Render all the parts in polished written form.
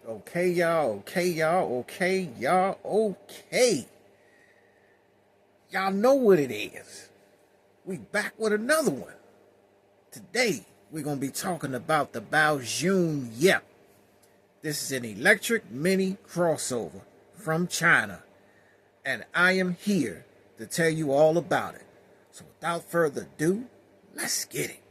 Okay, y'all. Okay, y'all. Okay, y'all. Okay. Y'all know what it is. We back with another one. Today, we're going to be talking about the Baojun Yep. This is an electric mini crossover from China. And I am here to tell you all about it. So without further ado, let's get it.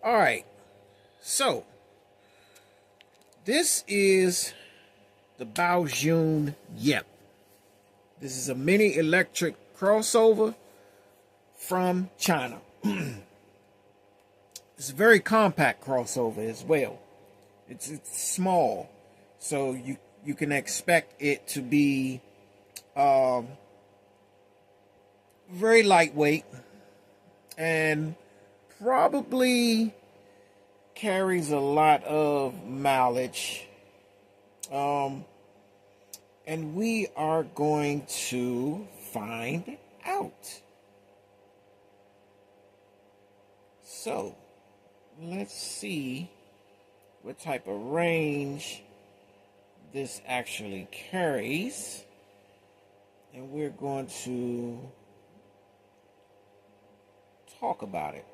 All right. So, this is the Baojun Yep. This is a mini electric crossover from China. It's a very compact crossover as well. It's small, so you can expect it to be very lightweight and probably carries a lot of mileage. And we are going to find out. So, let's see what type of range this actually carries. And we're going to talk about it.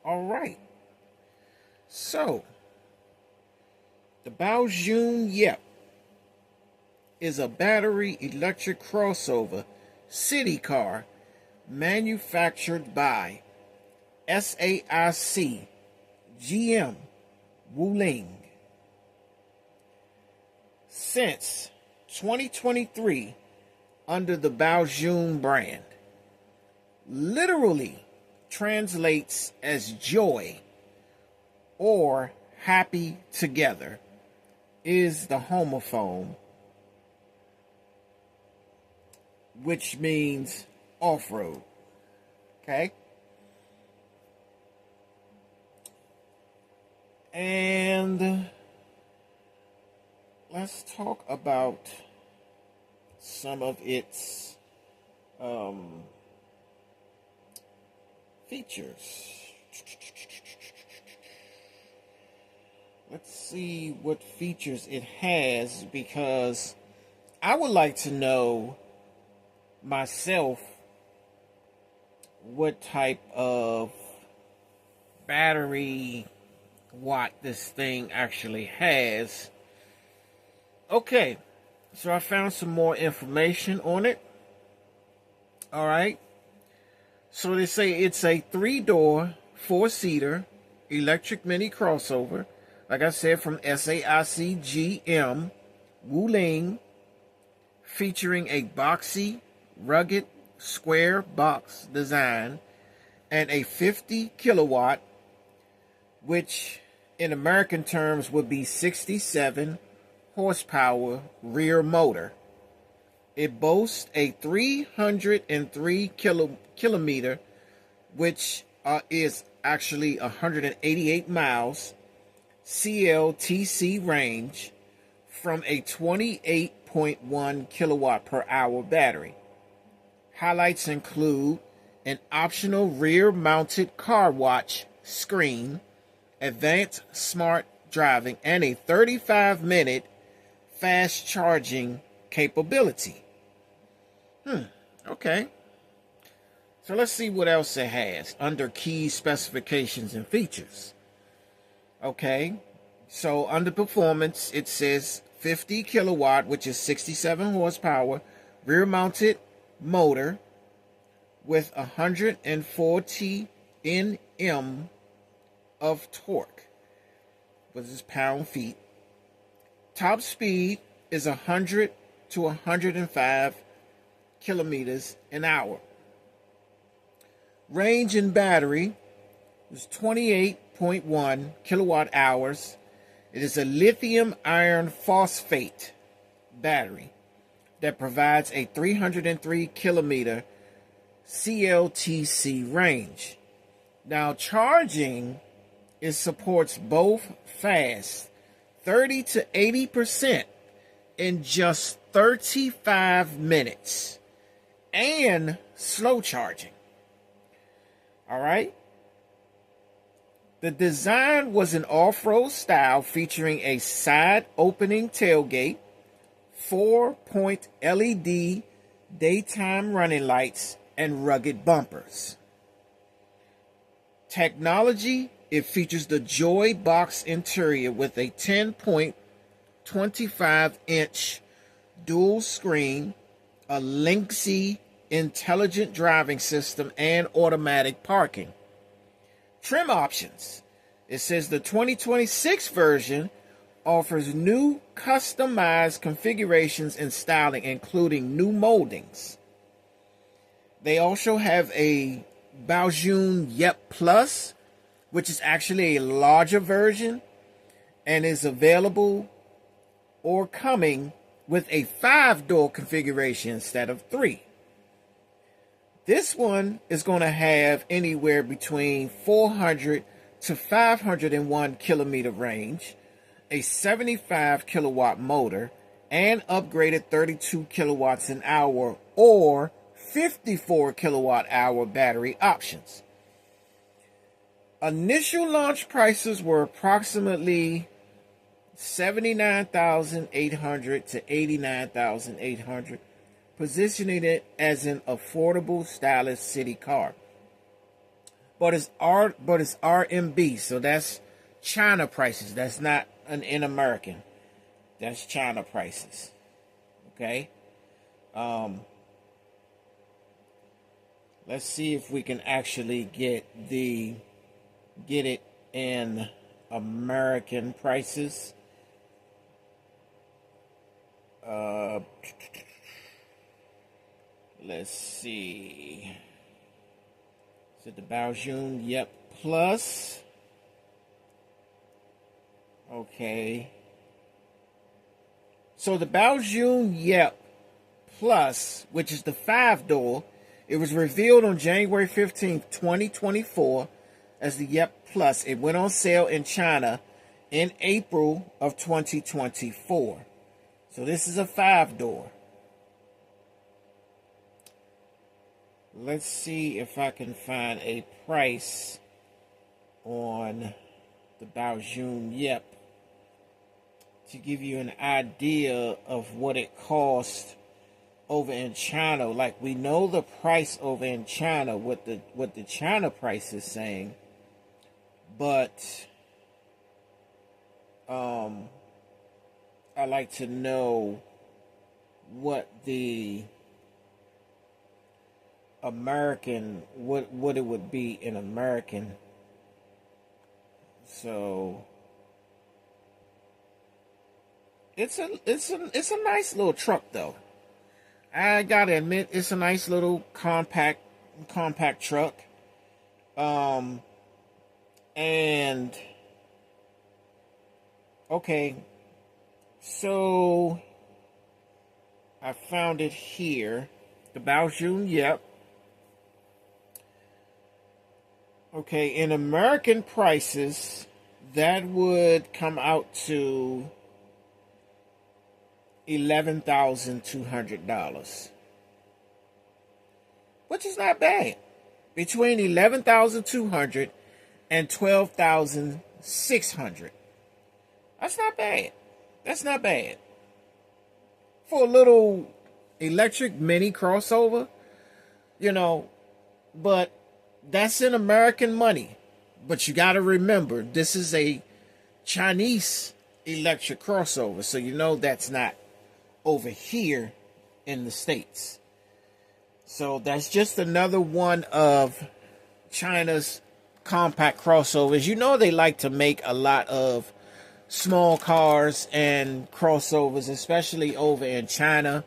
All right. So, the Baojun Yep is a battery electric crossover city car manufactured by SAIC GM Wuling. Since 2023 under the Baojun brand. Literally translates as joy or happy together is the homophone, which means off-road. Okay? And let's talk about some of its features. Let's see what features it has, because I would like to know myself what type of battery watt this thing actually has. Okay, so I found some more information on it. All right. So they say it's a 3-door, 4-seater electric mini crossover. Like I said, from SAIC GM Wuling, featuring a boxy, rugged, square box design and a 50 kilowatt, which in American terms would be 67 horsepower rear motor. It boasts a 303 kilometer, which is actually 188 miles, CLTC range from a 28.1 kilowatt per hour battery. Highlights include an optional rear mounted car watch screen, advanced smart driving, and a 35-minute fast charging capability. Okay. So let's see what else it has under key specifications and features. Okay. So under performance, it says 50 kilowatt, which is 67 horsepower, rear mounted motor with 140 Nm of torque, which is pound-feet. Top speed is 100 to 105 kilometers an hour. Range in battery is 28.1 kilowatt hours. It is a lithium iron phosphate battery that provides a 303 kilometer CLTC range. Now, charging, it supports both fast 30 to 80% in just 35 minutes and slow charging. All right. The design was an off-road style featuring a side opening tailgate, 4-point LED daytime running lights, and rugged bumpers. Technology, it features the Joy Box interior with a 10.25-inch dual screen, a Linksy intelligent driving system, and automatic parking. Trim options. It says the 2026 version offers new customized configurations and styling, including new moldings. They also have a Baojun Yep Plus, which is actually a larger version and is available or coming with a 5-door configuration instead of 3. This one is going to have anywhere between 400 to 501 kilometer range, a 75 kilowatt motor, and upgraded 32 kilowatts an hour or 54 kilowatt hour battery options. Initial launch prices were approximately $79,800 to $89,800, positioning it as an affordable, stylish city car. But it's RMB, so that's China prices. That's not in American. That's China prices. Okay. Let's see if we can actually get it in American prices. Let's see. Is it the Baojun Yep Plus? Okay. So the Baojun Yep Plus, which is the 5-door, it was revealed on January 15th, 2024 as the Yep Plus. It went on sale in China in April of 2024. So this is a 5-door. Let's see if I can find a price on the Baojun Yep to give you an idea of what it costs over in China. Like, we know the price over in China, what the China price is saying, but I like to know what the American, what it would be in American. So it's a nice little truck though. I gotta admit, it's a nice little compact truck. And okay, so I found it here. The Baojun Yep. Okay, in American prices, that would come out to $11,200, which is not bad. Between $11,200 and $12,600. That's not bad. That's not bad for a little electric mini crossover, but that's in American money. But you got to remember, this is a Chinese electric crossover, so that's not over here in the States. So that's just another one of China's compact crossovers. You know they like to make a lot of small cars and crossovers, especially over in China,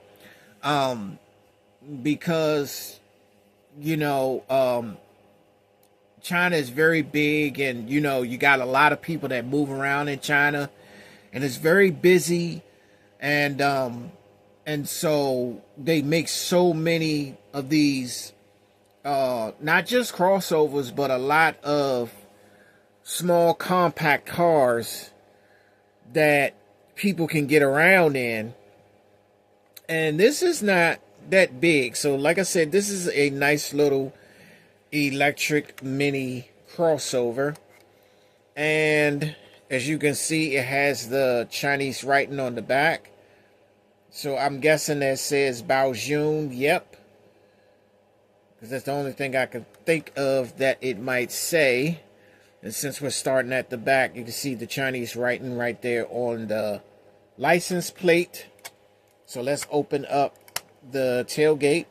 because you know China is very big, and you know you got a lot of people that move around in China, and it's very busy, and so they make so many of these not just crossovers, but a lot of small compact cars that people can get around in. And this is not that big. So like I said, this is a nice little electric mini crossover. And as you can see, it has the Chinese writing on the back. So I'm guessing that says Baojun, yep. Because that's the only thing I can think of that it might say. And since we're starting at the back, you can see the Chinese writing right there on the license plate. So let's open up the tailgate.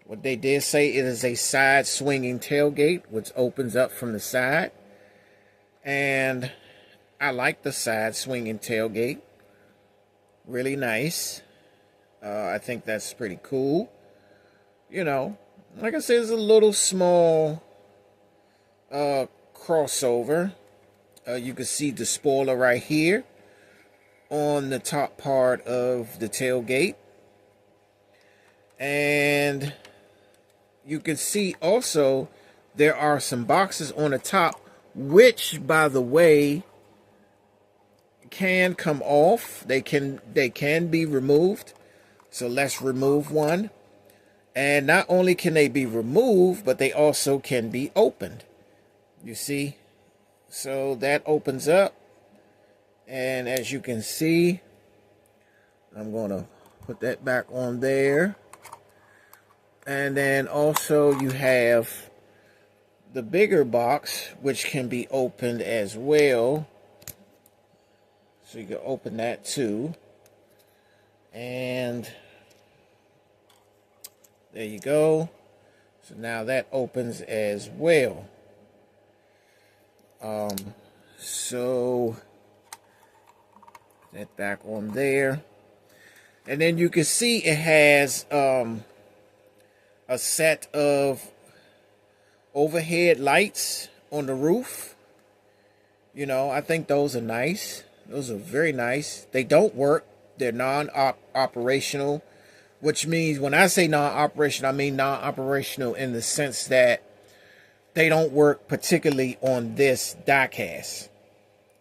What they did say, it is a side swinging tailgate, which opens up from the side. And I like the side swinging tailgate. Really nice. I think that's pretty cool. You know, like I said, it's a little small crossover. You can see the spoiler right here on the top part of the tailgate. And you can see also there are some boxes on the top, which, by the way, can come off. They can be removed. So let's remove one. And not only can they be removed, but they also can be opened. You see? So that opens up. And as you can see, I'm going to put that back on there. And then also you have the bigger box, which can be opened as well. So you can open that too. And there you go. So now that opens as well. So that back on there. And then you can see it has a set of overhead lights on the roof. You know, I think those are nice. Those are very nice. They don't work. They're non-operational, which means when I say non-operational, I mean non-operational in the sense that they don't work particularly on this diecast.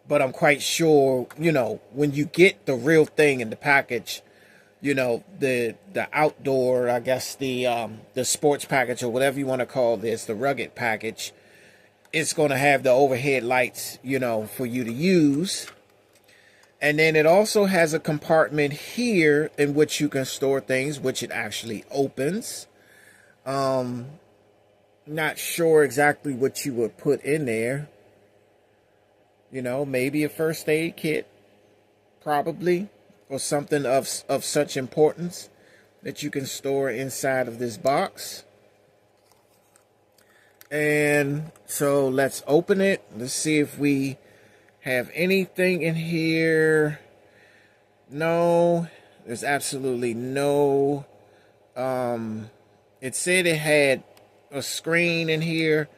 But I'm quite sure, you know, when you get the real thing in the package, you know, the outdoor, I guess the sports package or whatever you want to call this, the rugged package, it's going to have the overhead lights, you know, for you to use. And then it also has a compartment here in which you can store things, which it actually opens. Not sure exactly what you would put in there. You know, maybe a first aid kit, probably, or something of such importance that you can store inside of this box. And so let's open it. Let's see if we have anything in here. No, there's absolutely no. It said it had a screen in here,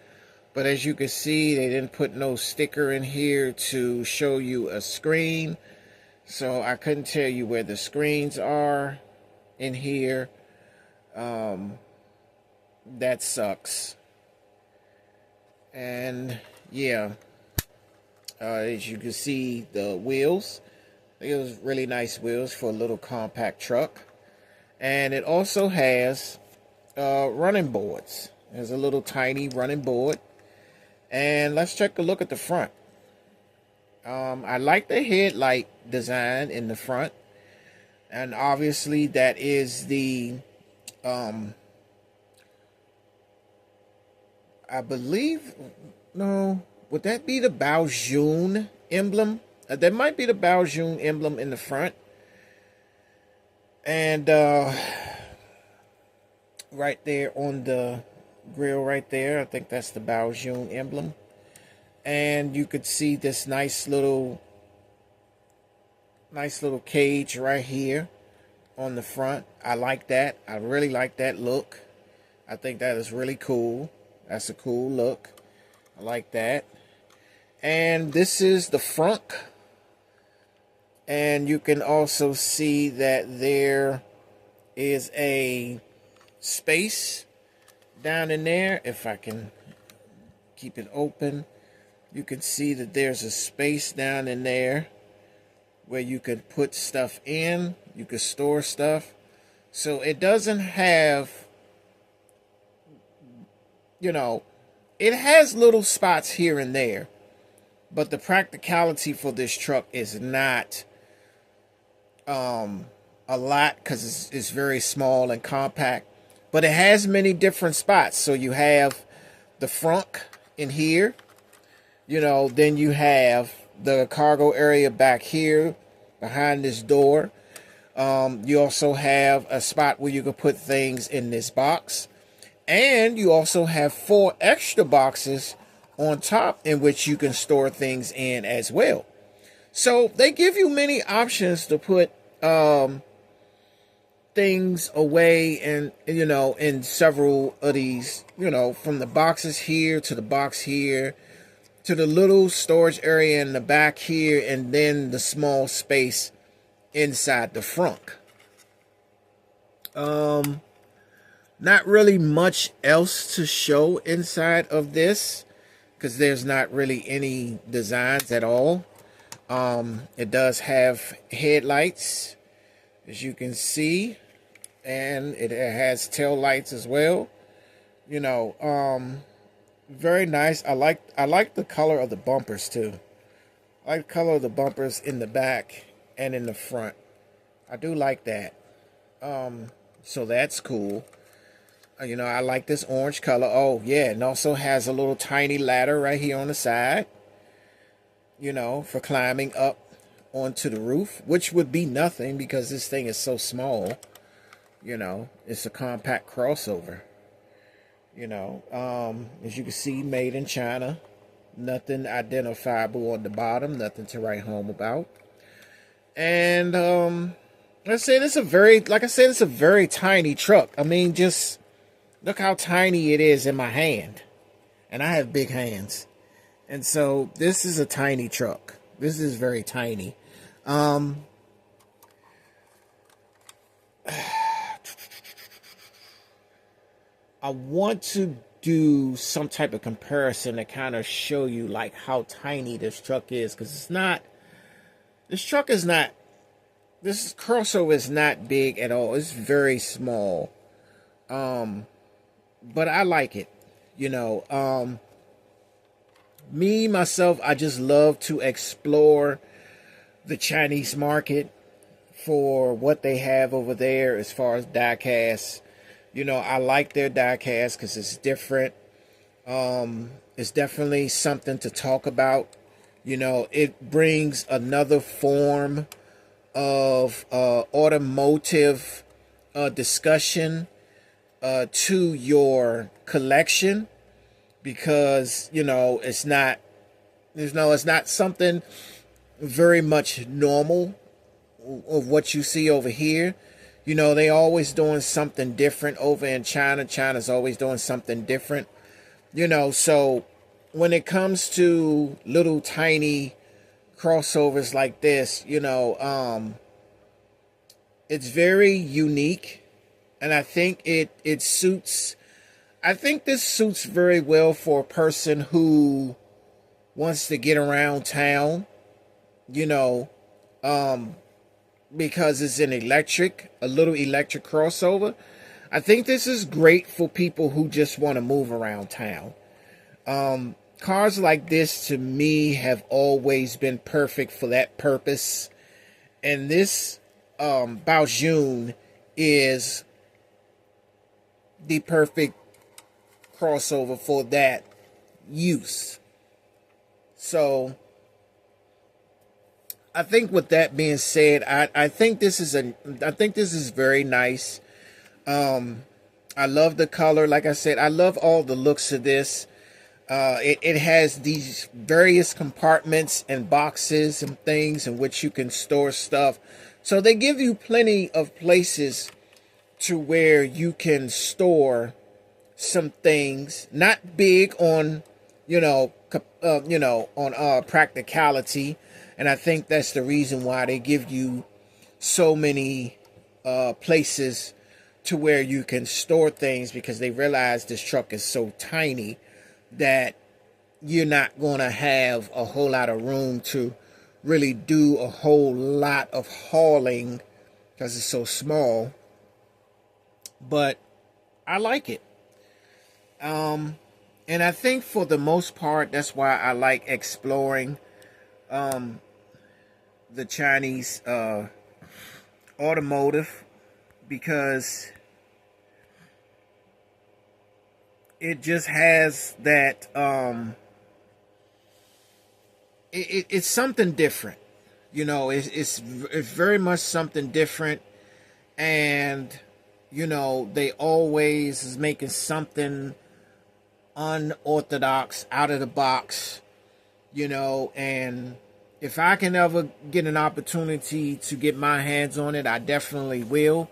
but as you can see, they didn't put no sticker in here to show you a screen. So I couldn't tell you where the screens are in here. That sucks. And yeah, as you can see, the wheels, it was really nice wheels for a little compact truck. And it also has running boards. There's a little tiny running board. And let's take a look at the front. I like the headlight design in the front. And obviously that is the, I believe, no, would that be the Baojun emblem? That might be the Baojun emblem in the front. And right there on the grill right there, I think that's the Baojun emblem. And you could see this nice little cage right here on the front. I like that. I really like that look. I think that is really cool. That's a cool look. I like that. And this is the front. And you can also see that there is a space down in there. If I can keep it open, you can see that there's a space down in there where you could put stuff in. You could store stuff. So it doesn't have, you know, it has little spots here and there. But the practicality for this truck is not a lot, because it's very small and compact. But it has many different spots. So you have the front in here. You know, then you have the cargo area back here behind this door. You also have a spot where you can put things in this box. And you also have 4 extra boxes on top in which you can store things in as well. So they give you many options to put things away, and you know, in several of these, you know, from the boxes here to the box here to the little storage area in the back here, and then the small space inside the front. Not really much else to show inside of this, because there's not really any designs at all. It does have headlights, as you can see, and it has tail lights as well. You know, very nice. I like the color of the bumpers too. I like the color of the bumpers in the back and in the front. I do like that. So that's cool. You know, I like this orange color. Oh, yeah, and also has a little tiny ladder right here on the side, you know, for climbing up onto the roof, which would be nothing because this thing is so small. You know, it's a compact crossover. You know, as you can see, made in China. Nothing identifiable on the bottom, nothing to write home about. And let's say this is a very, like I said, it's a very tiny truck. I mean, just look how tiny it is in my hand. And I have big hands. And so this is a tiny truck. This is very tiny. I want to do some type of comparison to kind of show you like how tiny this truck is, because it's not, this truck is not, this crossover is not big at all. It's very small. But I like it. You know, me, myself, I just love to explore the Chinese market for what they have over there as far as die-cast. You know, I like their die-cast because it's different. It's definitely something to talk about. You know, it brings another form of automotive discussion to your collection, because you know it's not something very much normal of what you see over here. You know, they always doing something different over in China. China's always doing something different. You know, so when it comes to little tiny crossovers like this, you know, it's very unique, and I think it suits. I think this suits very well for a person who wants to get around town, you know, because it's an a little electric crossover. I think this is great for people who just want to move around town. Cars like this, to me, have always been perfect for that purpose. And this Baojun is the perfect crossover for that use. So I think with that being said, I think this is very nice. I love the color. Like I said, I love all the looks of this. It has these various compartments and boxes and things in which you can store stuff. So they give you plenty of places to where you can store some things. Not big on, on practicality, and I think that's the reason why they give you so many places to where you can store things, because they realize this truck is so tiny that you're not going to have a whole lot of room to really do a whole lot of hauling because it's so small. But I like it. And I think for the most part, that's why I like exploring the Chinese automotive, because it just has that it's something different. It's very much something different. And they always is making something unorthodox, out of the box. And if I can ever get an opportunity to get my hands on it, I definitely will.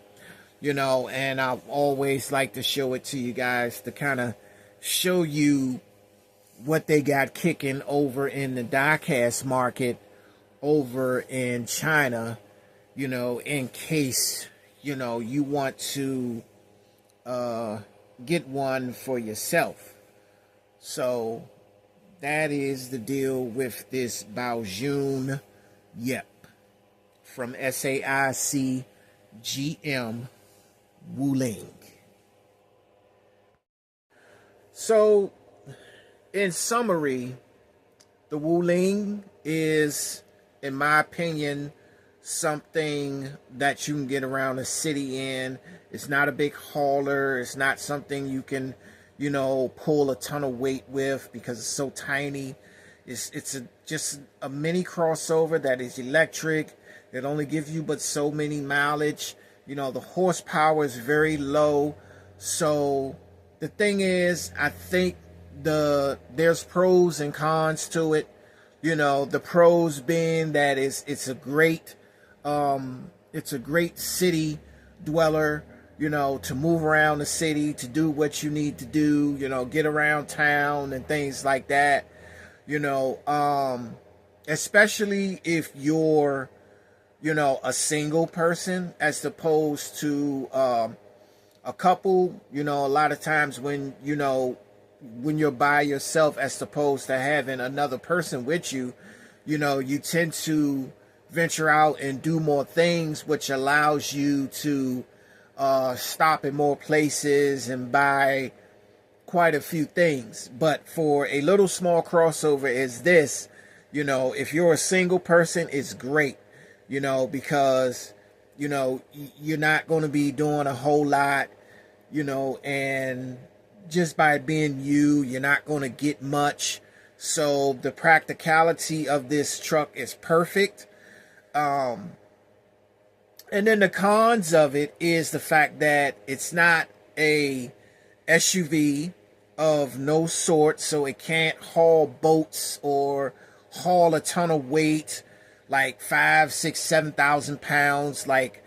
And I always like to show it to you guys, to kind of show you what they got kicking over in the diecast market over in China, in case, you want to get one for yourself. So that is the deal with this Baojun Yep from SAIC GM Wuling. So, in summary, the Wuling is, in my opinion, something that you can get around the city in. It's not a big hauler. It's not something you can, pull a ton of weight with, because it's so tiny. It's just a mini crossover that is electric. It only gives you but so many mileage. The horsepower is very low. So the thing is, I think there's pros and cons to it. The pros being that it's a great city dweller, to move around the city, to do what you need to do, get around town and things like that. Especially if you're, a single person, as opposed to a couple. A lot of times when you're by yourself, as opposed to having another person with you, you tend to venture out and do more things, which allows you to stop in more places and buy quite a few things. But for a little small crossover as this, if you're a single person, it's great, because you're not going to be doing a whole lot, and just by being you're not going to get much. So the practicality of this truck is perfect. And then the cons of it is the fact that it's not a SUV of no sort, so it can't haul boats or haul a ton of weight, like 5, 6, 7,000 pounds, like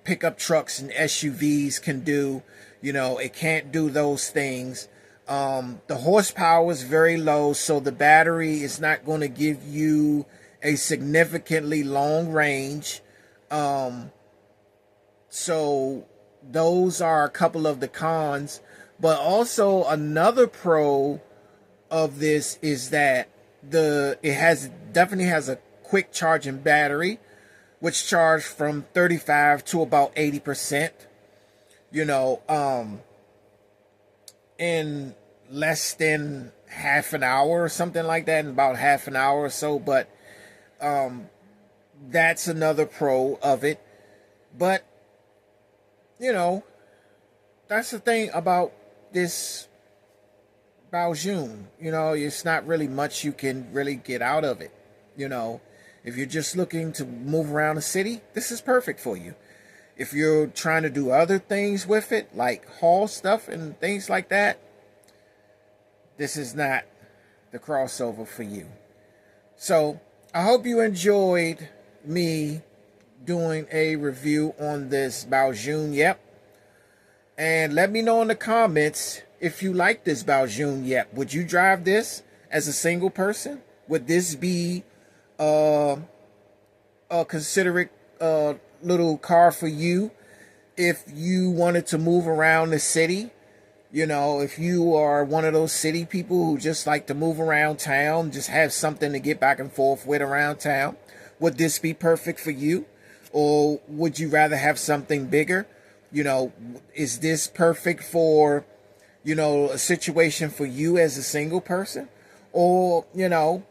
pickup trucks and SUVs can do. It can't do those things. The horsepower is very low, so the battery is not going to give you a significantly long range. So those are a couple of the cons. But also another pro of this is that it definitely has a quick charging battery, which charged from 35 to about 80%. In less than half an hour or something like that, in about half an hour or so. But that's another pro of it. But that's the thing about this Baojun. It's not really much you can really get out of it. If you're just looking to move around the city, this is perfect for you. If you're trying to do other things with it, like haul stuff and things like that, this is not the crossover for you. So I hope you enjoyed me doing a review on this Baojun Yep. And let me know in the comments if you like this Baojun Yep. Would you drive this as a single person? Would this be a considerate little car for you if you wanted to move around the city? You know, if you are one of those city people who just like to move around town, just have something to get back and forth with around town, would this be perfect for you? Or would you rather have something bigger? You know, is this perfect for, you know, a situation for you as a single person? Or, you know,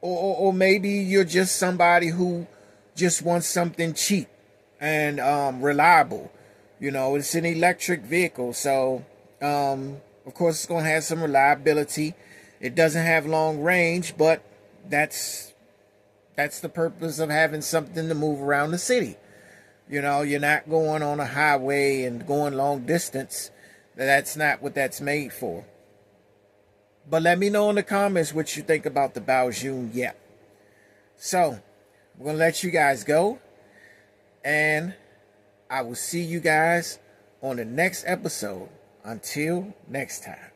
or maybe you're just somebody who just wants something cheap and reliable. You know, it's an electric vehicle, so of course it's going to have some reliability. It doesn't have long range, but that's the purpose of having something to move around the city. You know, you're not going on a highway and going long distance. That's not what that's made for. But let me know in the comments what you think about the Baojun Yep. So, I'm going to let you guys go. And I will see you guys on the next episode. Until next time.